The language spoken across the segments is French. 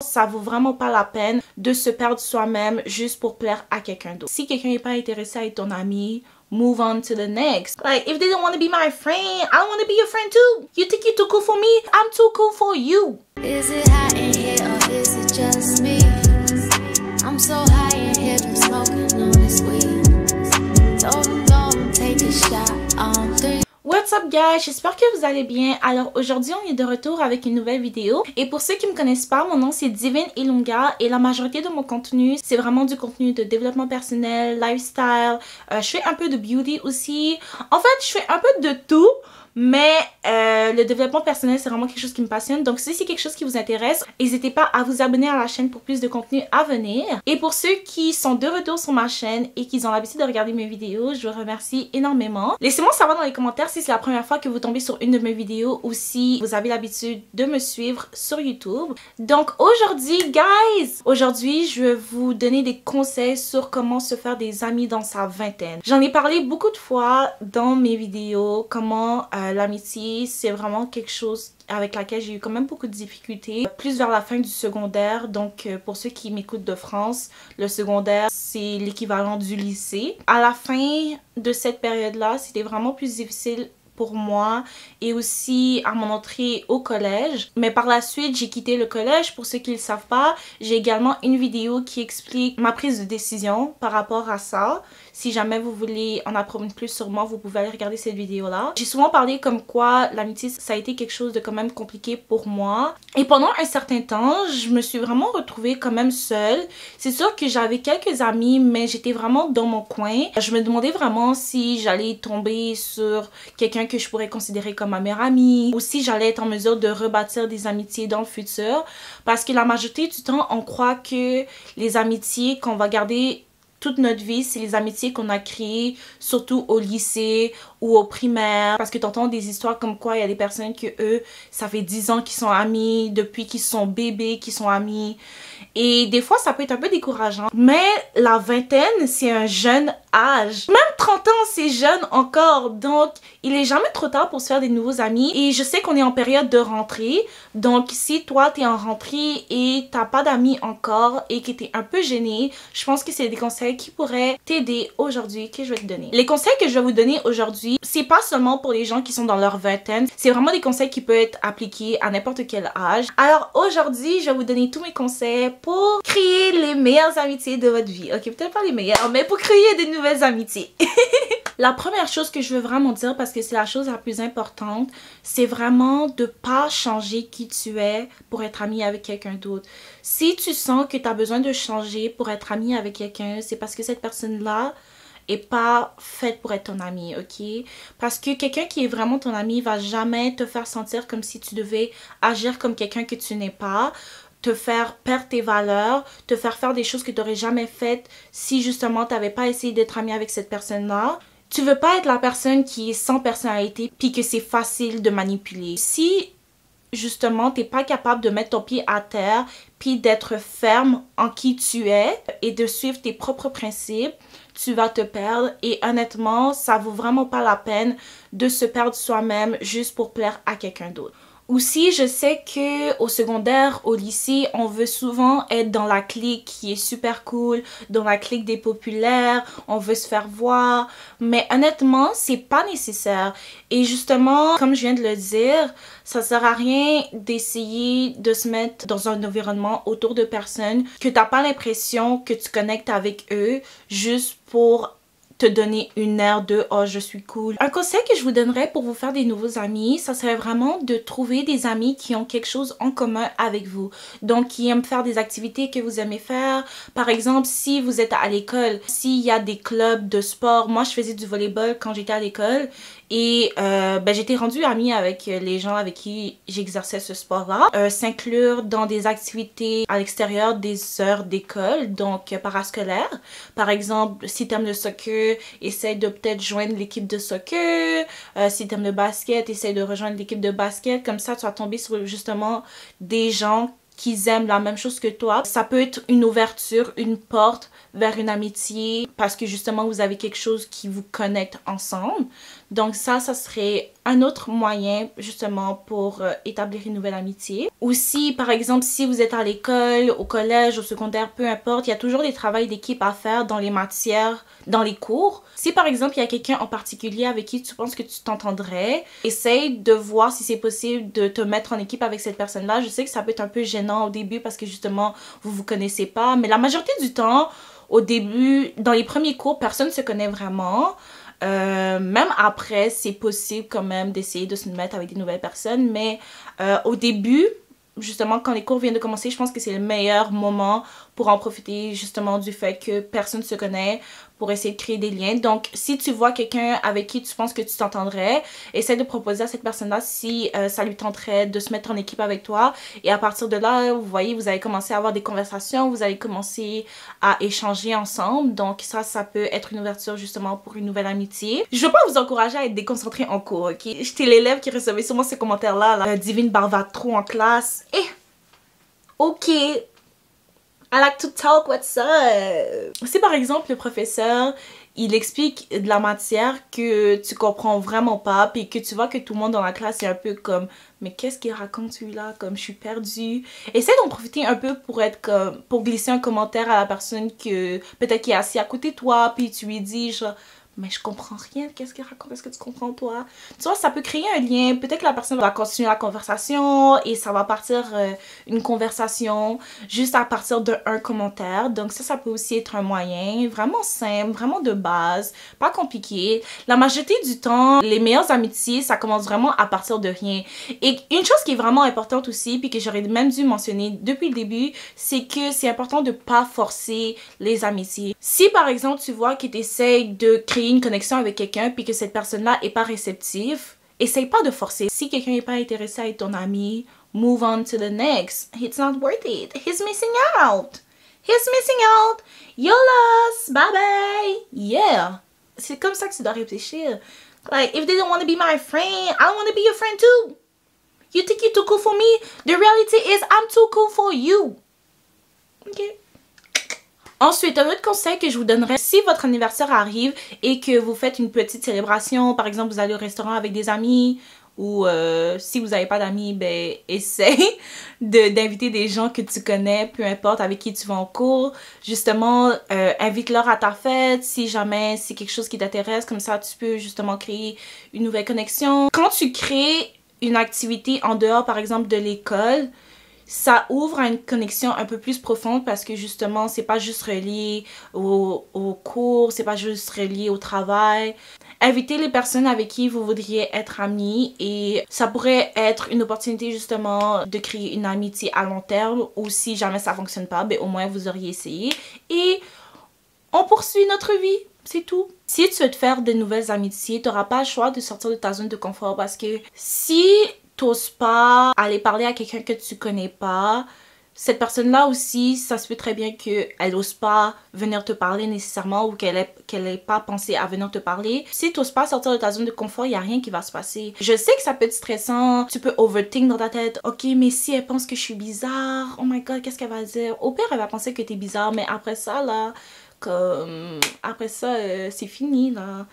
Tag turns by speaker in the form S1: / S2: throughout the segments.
S1: Ça vaut vraiment pas la peine de se perdre soi-même juste pour plaire à quelqu'un d'autre. Si quelqu'un n'est pas intéressé à être ton ami, move on to the next. Like, if they don't want to be my friend, I don't want to be your friend too. You think you're too cool for me? I'm too cool for you.
S2: Is it hot in here or is it just me? I'm so high in here from smoking on this weed. Don't take a shot on 3.
S1: What's up guys, j'espère que vous allez bien. Alors aujourd'hui on est de retour avec une nouvelle vidéo et pour ceux qui me connaissent pas, mon nom c'est Divine Ilunga et la majorité de mon contenu c'est vraiment du contenu de développement personnel, lifestyle, je fais un peu de beauty aussi. En fait je fais un peu de tout. Mais le développement personnel, c'est vraiment quelque chose qui me passionne. Donc si c'est quelque chose qui vous intéresse, n'hésitez pas à vous abonner à la chaîne pour plus de contenu à venir. Et pour ceux qui sont de retour sur ma chaîne et qui ont l'habitude de regarder mes vidéos, je vous remercie énormément. Laissez-moi savoir dans les commentaires si c'est la première fois que vous tombez sur une de mes vidéos ou si vous avez l'habitude de me suivre sur YouTube. Donc aujourd'hui, guys, aujourd'hui, je vais vous donner des conseils sur comment se faire des amis dans sa vingtaine. J'en ai parlé beaucoup de fois dans mes vidéos, comment l'amitié, c'est vraiment quelque chose avec laquelle j'ai eu quand même beaucoup de difficultés. Plus vers la fin du secondaire, donc pour ceux qui m'écoutent de France, le secondaire, c'est l'équivalent du lycée. À la fin de cette période-là, c'était vraiment plus difficile pour moi et aussi à mon entrée au collège. Mais par la suite, j'ai quitté le collège. Pour ceux qui ne le savent pas, j'ai également une vidéo qui explique ma prise de décision par rapport à ça. Si jamais vous voulez en apprendre plus sur moi, vous pouvez aller regarder cette vidéo-là. J'ai souvent parlé comme quoi l'amitié, ça a été quelque chose de quand même compliqué pour moi. Et pendant un certain temps, je me suis vraiment retrouvée quand même seule. C'est sûr que j'avais quelques amis, mais j'étais vraiment dans mon coin. Je me demandais vraiment si j'allais tomber sur quelqu'un que je pourrais considérer comme ma meilleure amie ou si j'allais être en mesure de rebâtir des amitiés dans le futur. Parce que la majorité du temps, on croit que les amitiés qu'on va garder toute notre vie, c'est les amitiés qu'on a créées, surtout au lycée ou au primaire. Parce que t'entends des histoires comme quoi il y a des personnes que eux, ça fait 10 ans qu'ils sont amis, depuis qu'ils sont bébés, qu'ils sont amis. Et des fois, ça peut être un peu décourageant. Mais la vingtaine, c'est un jeune âge. Même 30 ans, c'est jeune encore. Donc, il est jamais trop tard pour se faire des nouveaux amis. Et je sais qu'on est en période de rentrée. Donc, si toi, t'es en rentrée et t'as pas d'amis encore et que t'es un peu gêné, je pense que c'est des conseils qui pourraient t'aider aujourd'hui que je vais te donner. Les conseils que je vais vous donner aujourd'hui, c'est pas seulement pour les gens qui sont dans leur vingtaine. C'est vraiment des conseils qui peuvent être appliqués à n'importe quel âge. Alors, aujourd'hui, je vais vous donner tous mes conseils pour créer les meilleures amitiés de votre vie. Ok, peut-être pas les meilleures, mais pour créer des nouvelles amitiés. La première chose que je veux vraiment dire, parce que c'est la chose la plus importante, c'est vraiment de pas changer qui tu es pour être ami avec quelqu'un d'autre. Si tu sens que tu as besoin de changer pour être ami avec quelqu'un, c'est parce que cette personne-là est pas faite pour être ton ami, ok? Parce que quelqu'un qui est vraiment ton ami va jamais te faire sentir comme si tu devais agir comme quelqu'un que tu n'es pas, te faire perdre tes valeurs, te faire des choses que tu n'aurais jamais faites si justement tu n'avais pas essayé d'être ami avec cette personne-là. Tu veux pas être la personne qui est sans personnalité puis que c'est facile de manipuler. Si justement t'es pas capable de mettre ton pied à terre puis d'être ferme en qui tu es et de suivre tes propres principes, tu vas te perdre et honnêtement, ça vaut vraiment pas la peine de se perdre soi-même juste pour plaire à quelqu'un d'autre. Aussi, je sais que au secondaire, au lycée, on veut souvent être dans la clique qui est super cool, dans la clique des populaires, on veut se faire voir, mais honnêtement, c'est pas nécessaire. Et justement, comme je viens de le dire, ça sert à rien d'essayer de se mettre dans un environnement autour de personnes que t'as pas l'impression que tu connectes avec eux juste pour te donner une aire de « oh, je suis cool ». Un conseil que je vous donnerais pour vous faire des nouveaux amis, ça serait vraiment de trouver des amis qui ont quelque chose en commun avec vous. Donc, qui aiment faire des activités que vous aimez faire. Par exemple, si vous êtes à l'école, s'il y a des clubs de sport. Moi, je faisais du volleyball quand j'étais à l'école. Et j'étais rendue amie avec les gens avec qui j'exerçais ce sport-là. S'inclure dans des activités à l'extérieur des heures d'école, donc parascolaires. Par exemple, si t'aimes le soccer, essaye de peut-être joindre l'équipe de soccer. Si t'aimes le basket, essaye de rejoindre l'équipe de basket. Comme ça, tu vas tomber sur justement des gens qui aiment la même chose que toi. Ça peut être une ouverture, une porte vers une amitié parce que justement vous avez quelque chose qui vous connecte ensemble. Donc ça serait un autre moyen justement pour établir une nouvelle amitié. Aussi, par exemple, si vous êtes à l'école, au collège, au secondaire, peu importe, il y a toujours des travaux d'équipe à faire dans les matières, dans les cours. Si par exemple, il y a quelqu'un en particulier avec qui tu penses que tu t'entendrais, essaye de voir si c'est possible de te mettre en équipe avec cette personne-là. Je sais que ça peut être un peu gênant au début parce que justement, vous connaissez pas, mais la majorité du temps, au début, dans les premiers cours, personne ne se connaît vraiment. Même après, c'est possible quand même d'essayer de se mettre avec des nouvelles personnes, mais au début, justement, quand les cours viennent de commencer, je pense que c'est le meilleur moment pour en profiter justement du fait que personne ne se connaît, pour essayer de créer des liens. Donc, si tu vois quelqu'un avec qui tu penses que tu t'entendrais, essaie de proposer à cette personne-là si ça lui tenterait de se mettre en équipe avec toi. Et à partir de là, vous voyez, vous allez commencer à avoir des conversations, vous allez commencer à échanger ensemble. Donc, ça peut être une ouverture justement pour une nouvelle amitié. Je veux pas vous encourager à être déconcentré en cours, ok? J'étais l'élève qui recevait souvent ces commentaires-là, là. Divine bavard trop en classe. Ok. I like to talk, what's up? Si par exemple le professeur, il explique de la matière que tu comprends vraiment pas, puis que tu vois que tout le monde dans la classe est un peu comme mais qu'est-ce qu'il raconte celui-là, comme je suis perdue. Essaie d'en profiter un peu pour être comme, pour glisser un commentaire à la personne que peut-être qui est assis à côté de toi, puis tu lui dis genre mais je comprends rien, qu'est-ce qu'il raconte, est-ce que tu comprends toi? Tu vois, ça peut créer un lien, peut-être que la personne va continuer la conversation et ça va partir une conversation juste à partir d'un commentaire. Donc ça peut aussi être un moyen vraiment simple, vraiment de base, pas compliqué. La majorité du temps, les meilleures amitiés, ça commence vraiment à partir de rien. Et une chose qui est vraiment importante aussi, puis que j'aurais même dû mentionner depuis le début, c'est que c'est important de pas forcer les amitiés. Si par exemple tu vois que tu essaies de créer une connexion avec quelqu'un puis que cette personne-là est pas réceptive, essaye pas de forcer. Si quelqu'un n'est pas intéressé à être ton ami, move on to the next. It's not worth it. He's missing out. He's missing out. You're lost. Bye bye. Yeah. C'est comme ça que tu dois réfléchir. Like, if they don't want to be my friend, I don't want to be your friend too. You think you're too cool for me? The reality is I'm too cool for you. Okay. Ensuite, un autre conseil que je vous donnerais, si votre anniversaire arrive et que vous faites une petite célébration, par exemple vous allez au restaurant avec des amis ou si vous n'avez pas d'amis, ben essaye d'inviter des gens que tu connais, peu importe avec qui tu vas en cours. Justement, invite-leur à ta fête si jamais c'est quelque chose qui t'intéresse, comme ça tu peux justement créer une nouvelle connexion. Quand tu crées une activité en dehors par exemple de l'école, ça ouvre à une connexion un peu plus profonde parce que justement, c'est pas juste relié au cours, c'est pas juste relié au travail. Invitez les personnes avec qui vous voudriez être amis et ça pourrait être une opportunité justement de créer une amitié à long terme ou si jamais ça fonctionne pas, ben au moins vous auriez essayé et on poursuit notre vie. C'est tout. Si tu veux te faire de nouvelles amitiés, tu n'auras pas le choix de sortir de ta zone de confort parce que si t'oses pas aller parler à quelqu'un que tu connais pas, cette personne-là aussi, ça se peut très bien qu'elle n'ose pas venir te parler nécessairement ou qu'elle ait pas pensé à venir te parler. Si t'oses pas sortir de ta zone de confort, il n'y a rien qui va se passer. Je sais que ça peut être stressant, tu peux overthink dans ta tête. Ok, mais si elle pense que je suis bizarre, oh my god, qu'est-ce qu'elle va dire? Au pire, elle va penser que t'es bizarre, mais après ça, là, c'est fini, là.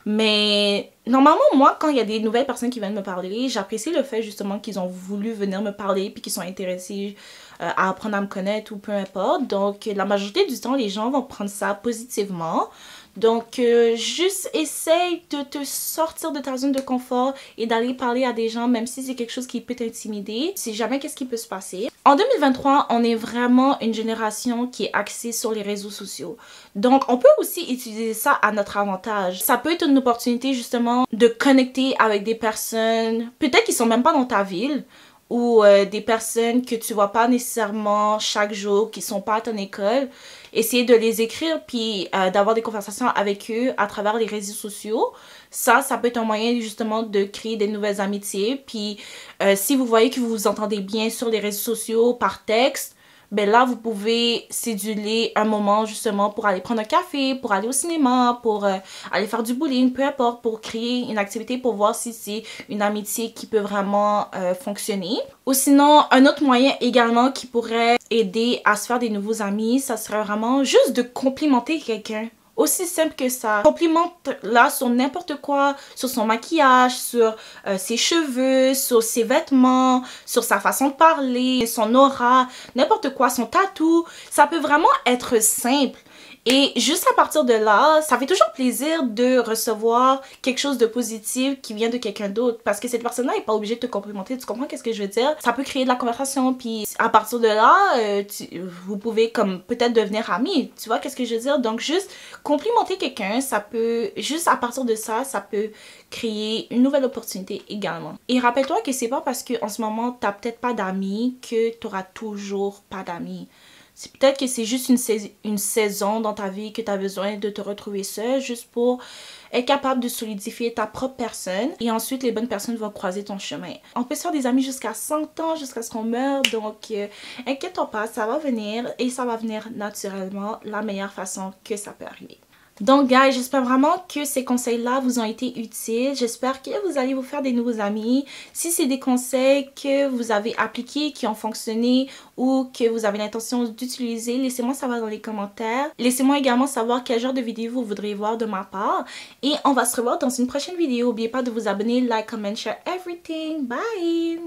S1: Mais normalement, moi, quand il y a des nouvelles personnes qui viennent me parler, j'apprécie le fait justement qu'ils ont voulu venir me parler puis qu'ils sont intéressés à apprendre à me connaître ou peu importe. Donc, la majorité du temps, les gens vont prendre ça positivement. Donc, juste essaye de te sortir de ta zone de confort et d'aller parler à des gens, même si c'est quelque chose qui peut t'intimider. C'est jamais qu'est-ce qui peut se passer. En 2023, on est vraiment une génération qui est axée sur les réseaux sociaux. Donc, on peut aussi utiliser ça à notre avantage. Ça peut être une opportunité justement de connecter avec des personnes, peut-être qui sont même pas dans ta ville, ou des personnes que tu vois pas nécessairement chaque jour, qui sont pas à ton école. Essayer de les écrire puis d'avoir des conversations avec eux à travers les réseaux sociaux. Ça peut être un moyen justement de créer des nouvelles amitiés. Puis si vous voyez que vous vous entendez bien sur les réseaux sociaux par texte, ben là vous pouvez céduler un moment justement pour aller prendre un café, pour aller au cinéma, pour aller faire du bowling, peu importe, pour créer une activité pour voir si c'est une amitié qui peut vraiment fonctionner. Ou sinon, un autre moyen également qui pourrait aider à se faire des nouveaux amis, ça serait vraiment juste de complimenter quelqu'un. Aussi simple que ça. Complimente là sur n'importe quoi, sur son maquillage, sur ses cheveux, sur ses vêtements, sur sa façon de parler, son aura, n'importe quoi, son tatou. Ça peut vraiment être simple. Et juste à partir de là, ça fait toujours plaisir de recevoir quelque chose de positif qui vient de quelqu'un d'autre. Parce que cette personne-là n'est pas obligée de te complimenter. Tu comprends qu'est-ce que je veux dire? Ça peut créer de la conversation. Puis à partir de là, vous pouvez comme peut-être devenir amis. Tu vois qu'est-ce que je veux dire? Donc juste complimenter quelqu'un, ça peut, juste à partir de ça, ça peut créer une nouvelle opportunité également. Et rappelle-toi que c'est pas parce qu'en ce moment, t'as peut-être pas d'amis que t'auras toujours pas d'amis. C'est peut-être que c'est juste une saison dans ta vie que tu as besoin de te retrouver seule juste pour être capable de solidifier ta propre personne et ensuite les bonnes personnes vont croiser ton chemin. On peut se faire des amis jusqu'à 100 ans, jusqu'à ce qu'on meure, donc inquiète-toi pas, ça va venir et ça va venir naturellement, la meilleure façon que ça peut arriver. Donc, guys, j'espère vraiment que ces conseils-là vous ont été utiles. J'espère que vous allez vous faire des nouveaux amis. Si c'est des conseils que vous avez appliqués, qui ont fonctionné ou que vous avez l'intention d'utiliser, laissez-moi savoir dans les commentaires. Laissez-moi également savoir quel genre de vidéo vous voudriez voir de ma part. Et on va se revoir dans une prochaine vidéo. N'oubliez pas de vous abonner, like, comment, share everything. Bye!